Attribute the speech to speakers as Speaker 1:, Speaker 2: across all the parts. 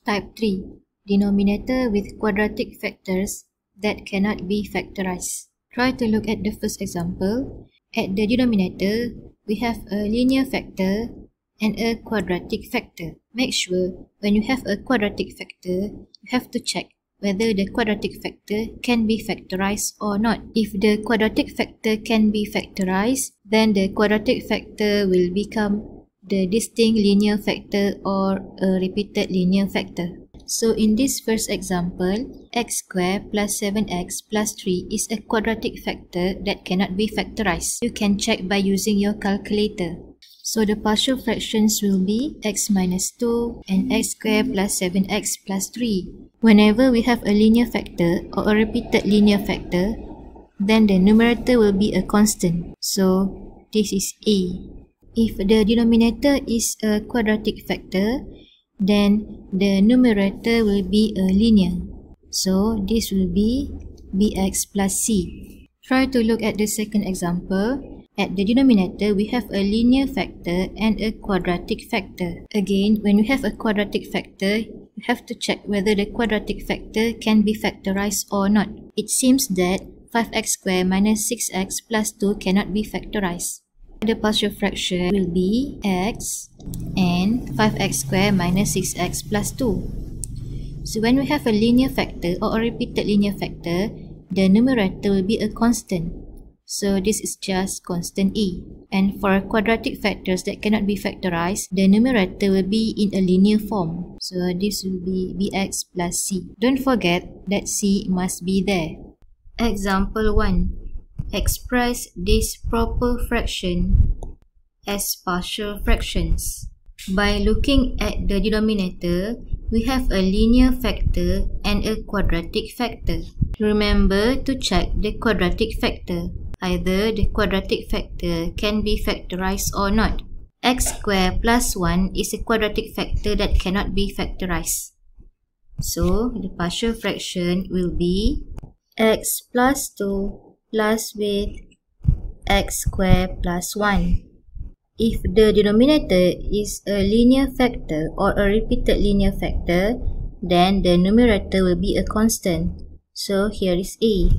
Speaker 1: Type 3. Denominator with quadratic factors that cannot be factorized. Try to look at the first example. At the denominator, we have a linear factor and a quadratic factor. Make sure when you have a quadratic factor, you have to check whether the quadratic factor can be factorized or not. If the quadratic factor can be factorized, then the quadratic factor will become the distinct linear factor or a repeated linear factor. So in this first example, x squared plus 7x plus 3 is a quadratic factor that cannot be factorized. You can check by using your calculator. So the partial fractions will be x minus 2 and x squared plus 7x plus 3. Whenever we have a linear factor or a repeated linear factor, then the numerator will be a constant. So this is a. If the denominator is a quadratic factor, then the numerator will be a linear. So this will be bx plus c. Try to look at the second example. At the denominator, we have a linear factor and a quadratic factor. Again, when we have a quadratic factor, you have to check whether the quadratic factor can be factorized or not. It seems that 5x squared minus 6x plus 2 cannot be factorized. The partial fraction will be x and 5x squared minus 6x plus 2. So when we have a linear factor or a repeated linear factor, the numerator will be a constant. So this is just constant a. And for quadratic factors that cannot be factorized, the numerator will be in a linear form. So this will be bx plus c. Don't forget that c must be there. Example 1. Express this proper fraction as partial fractions. By looking at the denominator, we have a linear factor and a quadratic factor. Remember to check the quadratic factor. Either the quadratic factor can be factorized or not. X squared plus 1 is a quadratic factor that cannot be factorized. So the partial fraction will be x plus 2 plus with x squared plus 1. If the denominator is a linear factor or a repeated linear factor, then the numerator will be a constant. So here is a.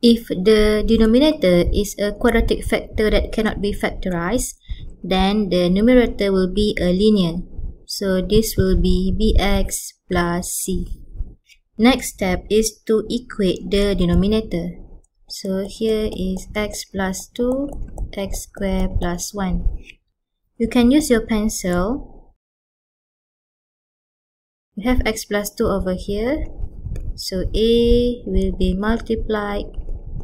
Speaker 1: If the denominator is a quadratic factor that cannot be factorized, then the numerator will be a linear. So this will be bx plus c. Next step is to equate the denominator. So here is x plus 2, x squared plus 1. You can use your pencil. We have x plus 2 over here. So a will be multiplied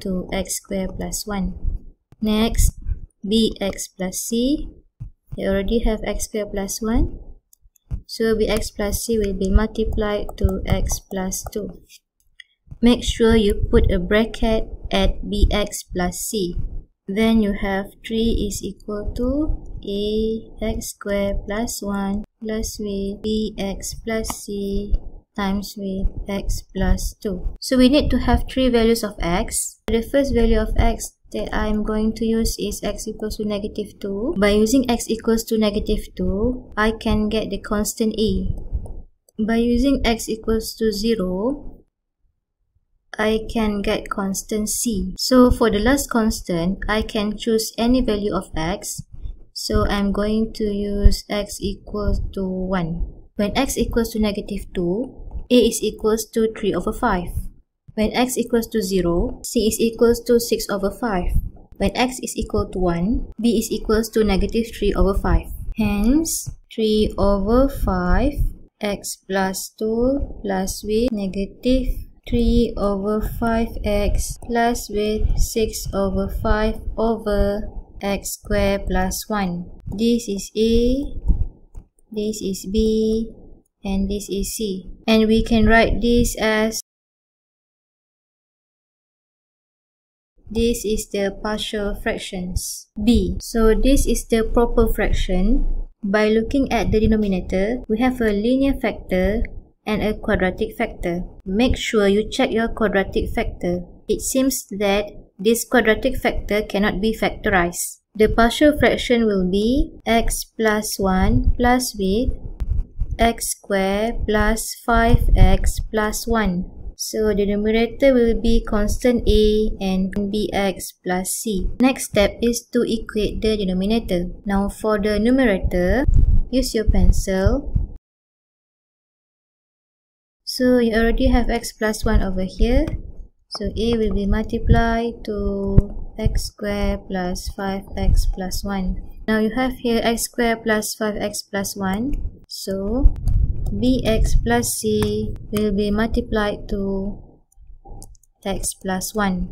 Speaker 1: to x squared plus 1. Next, bx plus c. We already have x squared plus 1. So bx plus c will be multiplied to x plus 2. Make sure you put a bracket at bx plus c. Then you have 3 is equal to a x squared plus 1 plus with bx plus c times with x plus 2. So we need to have 3 values of x. The first value of x that I'm going to use is x equals to negative 2. By using x equals to negative 2, I can get the constant a. By using x equals to 0, I can get constant c. So for the last constant, I can choose any value of x. So I'm going to use x equals to 1. When x equals to negative 2, a is equals to 3 over 5. When x equals to 0, c is equals to 6 over 5. When x is equal to 1, b is equals to negative 3 over 5. Hence, 3 over 5 x plus 2 plus with negative 3 over 5x plus with 6 over 5 over x squared plus 1. This is a, this is b, and this is c. And we can write this as, this is the partial fractions, b. So this is the proper fraction. By looking at the denominator, we have a linear factor and a quadratic factor. Make sure you check your quadratic factor. It seems that this quadratic factor cannot be factorized. The partial fraction will be x plus 1 plus with x squared plus 5x plus 1. So the numerator will be constant a and bx plus c. Next step is to equate the denominator. Now for the numerator, use your pencil. So you already have x plus 1 over here. So a will be multiplied to x squared plus 5x plus 1. Now you have here x squared plus 5x plus 1. So bx plus c will be multiplied to x plus 1.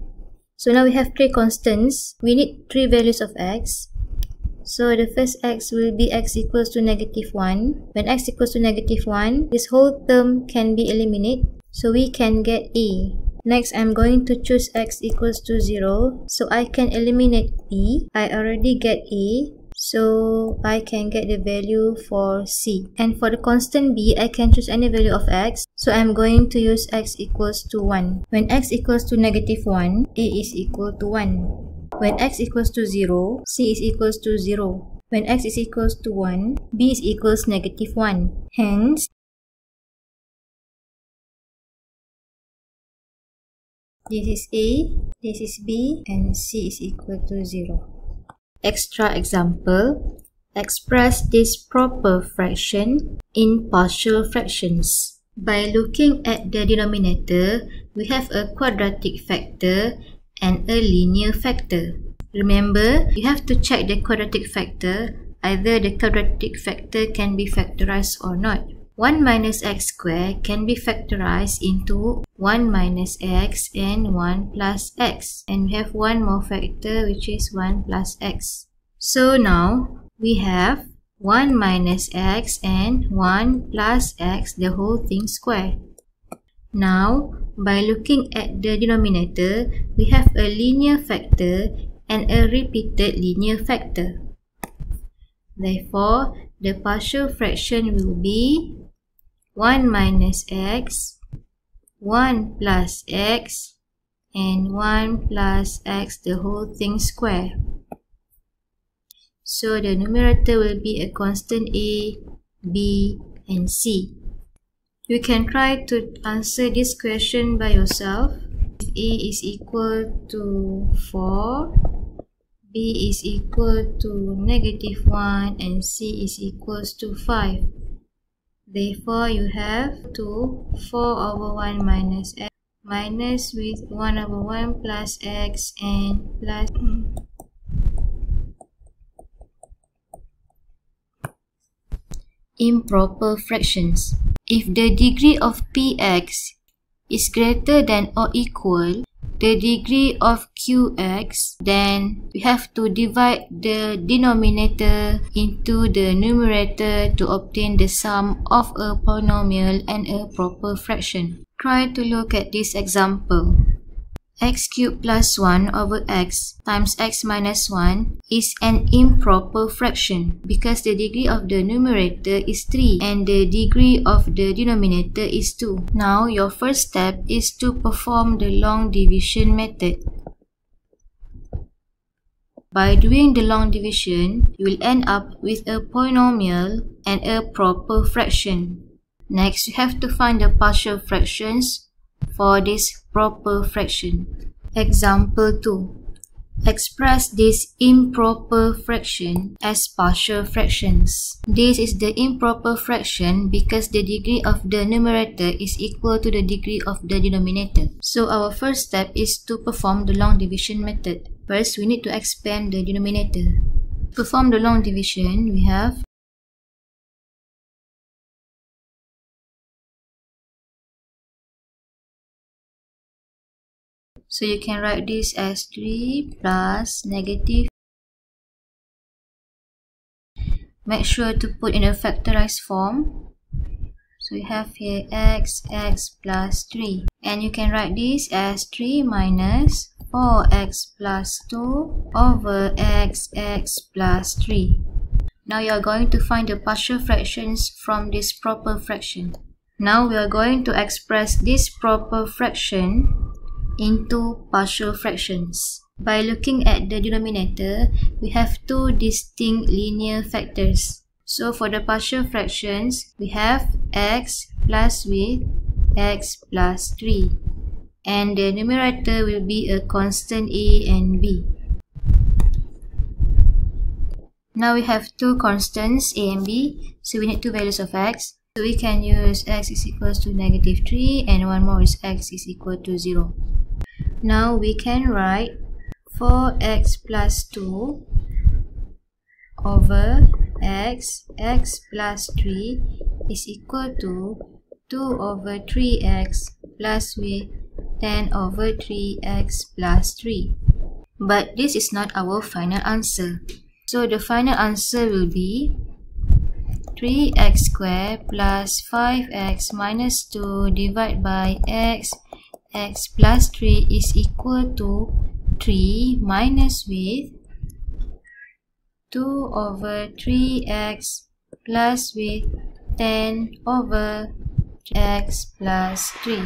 Speaker 1: So now we have three constants. We need three values of x. So the first x will be x equals to negative 1. When x equals to negative 1, this whole term can be eliminated. So we can get a. Next, I'm going to choose x equals to 0. So I can eliminate b. I already get a. So I can get the value for c. And for the constant b, I can choose any value of x. So I'm going to use x equals to 1. When x equals to negative 1, a is equal to 1. When x equals to 0, c is equals to 0. When x is equals to 1, b is equals negative 1. Hence, this is a, this is b, and c is equal to 0. Extra example, express this proper fraction in partial fractions. By looking at the denominator, we have a quadratic factor and a linear factor. Remember, you have to check the quadratic factor. Either the quadratic factor can be factorized or not. 1 minus x squared can be factorized into 1 minus x and 1 plus x. And we have one more factor, which is 1 plus x. So now we have 1 minus x and 1 plus x, the whole thing squared. Now, by looking at the denominator, we have a linear factor and a repeated linear factor. Therefore, the partial fraction will be 1 minus x, 1 plus x, and 1 plus x, the whole thing square. So the numerator will be a constant a, b, and c. You can try to answer this question by yourself. If a is equal to 4, b is equal to negative 1, and c is equals to 5. Therefore, you have to 4 over 1 minus x minus with 1 over 1 plus x and plus improper fractions. If the degree of px is greater than or equal the degree of qx, then we have to divide the denominator into the numerator to obtain the sum of a polynomial and a proper fraction. Try to look at this example. X cubed plus 1 over x times x minus 1 is an improper fraction because the degree of the numerator is 3 and the degree of the denominator is 2. Now, your first step is to perform the long division method. By doing the long division, you will end up with a polynomial and a proper fraction. Next, you have to find the partial fractions for this proper fraction. Example 2. Express this improper fraction as partial fractions. This is the improper fraction because the degree of the numerator is equal to the degree of the denominator. So our first step is to perform the long division method. First, we need to expand the denominator. To perform the long division, we have so you can write this as 3 plus negative. Make sure to put in a factorized form. So you have here x plus 3. And you can write this as 3 minus 4x plus 2 over x plus 3. Now you are going to find the partial fractions from this proper fraction. Now we are going to express this proper fraction into partial fractions. By looking at the denominator, we have two distinct linear factors. So for the partial fractions, we have x plus with x plus 3. And the numerator will be a constant a and b. Now we have two constants a and b, so we need two values of x. So we can use x is equals to negative 3 and one more is x is equal to 0. Now we can write 4x plus 2 over x plus 3 is equal to 2 over 3x plus with 10 over 3x plus 3. But this is not our final answer. So the final answer will be 3x squared plus 5x minus 2 divided by x plus 3 is equal to 3 minus with 2 over 3x plus with 10 over x plus 3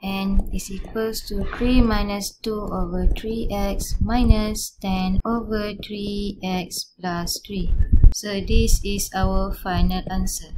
Speaker 1: and is equals to 3 minus 2 over 3x minus 10 over 3x plus 3. So this is our final answer.